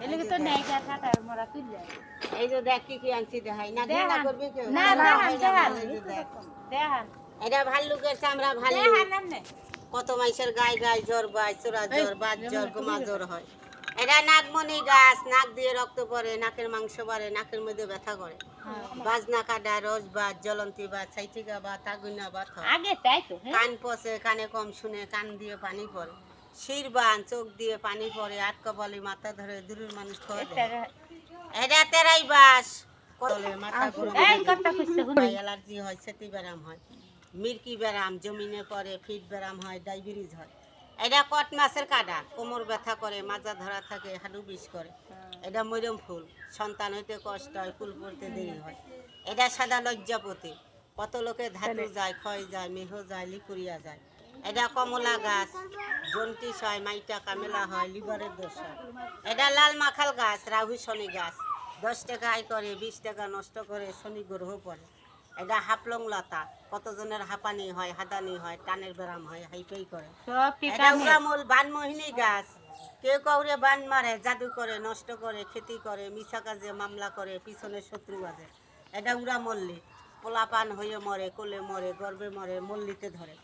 এলে তো নাই যা কাটার মরা তুললে এই যে দেখ কি আনছি দেখাই না দেখ না করবে কেউ না দেখান এটা ভাল্লুকের চামড়া ভালো কত মাইসের গায়ে গায়ে জ্বর বাই চোরা জ্বর বাত জ্বর গোমা জ্বর হয় এটা নাকমণি গাছ নাক দিয়ে রক্ত পড়ে নাকের মাংস বাড়ে নাকের মধ্যে ব্যথা করে বাজনা কাটা রস বাত জ্বলন্তি বাত সাইটিকা বাত আগুনা বাত আগে তাই তো কান পচে কানে কম শুনে কান দিয়ে পানি পড়ে শির বান চোখ দিয়ে পানি পড়ে আট কপালি মাথা ধরে দূরের মানুষ খাওয়া এটা তেরাই বাস কলে মাথা ঘুরে অ্যালার্জি হয় সেটি ব্যারাম হয় মির্কি ব্যারাম জমিনে পড়ে ফিট ব্যারাম হয় ডায়াবেটিস হয় এটা কট মাছের কাটা কোমর ব্যথা করে মাজা ধরা থাকে হাঁটু বিষ করে এটা মরম ফুল সন্তান হইতে কষ্ট হয় ফুল পড়তে দেরি হয় এটা সাদা লজ্জাপতি কত লোকে ধাতু যায় ক্ষয় যায় মেহ যায় লিকুরিয়া যায় এটা কমলা গাছ জন্টিস হয় মাইটা কামেলা হয় লিভারের দোষ হয় এটা লাল মাখাল গাছ রাহু শনি গাছ 10 টাকা আয় করে 20 টাকা নষ্ট করে শনি গ্রহ পড়ে এটা হাফলং লতা কতজনের হাঁপানি হয় হাদানি হয় টানের ব্যারাম হয় হাইপাই করে এটা উড়ামূল বানমোহিনী গাছ কেউ কাউরে বান মারে জাদু করে নষ্ট করে খেতি করে মিছা কাজে মামলা করে পিছনে শত্রু বাজে এটা উড়া মল্লিক পোলাপান হয়ে মরে কোলে মরে গর্বে মরে মল্লিতে ধরে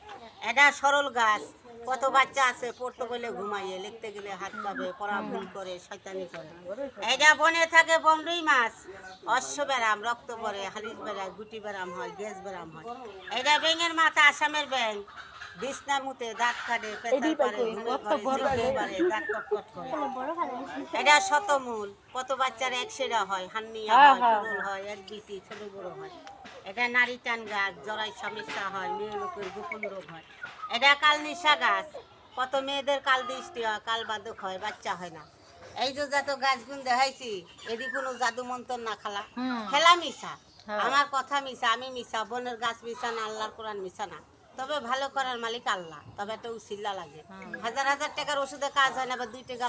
এটা সরল গাছ কত বাচ্চা আছে পড়তে গেলে ঘুমাইয়ে লিখতে গেলে হাত পাবে পড়া ভুল করে শয়তানি করে এটা বনে থাকে বনরুই মাছ অশ্ব ব্যারাম রক্ত পড়ে হালিশ বেড়ায় গুটি ব্যারাম হয় গ্যাস ব্যারাম হয় এটা ব্যাঙের মাথা আসামের ব্যাঙ বিছনা মুতে দাঁত কাটে পেছাল পারে দাঁত কটকট করে এটা শতমূল কত বাচ্চার একসেরা হয় হান্নিয়া হয় পুরুল হয় এক বিটি ছোট বড় হয় এটা নারী টান গাছ জরাই সমস্যা হয় মেয়ে লোকের গোপন রোগ হয় এটা কালনিশা গাছ কত মেয়েদের কাল দৃষ্টি হয় কাল বাদক হয় বাচ্চা হয় না এই যে যত গাছগুন দেখাইছি এদি কোনো জাদু মন্ত্র না খেলা মিশা আমার কথা মিশা আমি মিশা বনের গাছ মিশা না আল্লাহর কোরআন মিশা না তবে ভালো করার মালিক আল্লাহ তবে একটা উসিল্লা লাগে হাজার হাজার টাকার ওষুধে কাজ হয় না বা 2 টাকা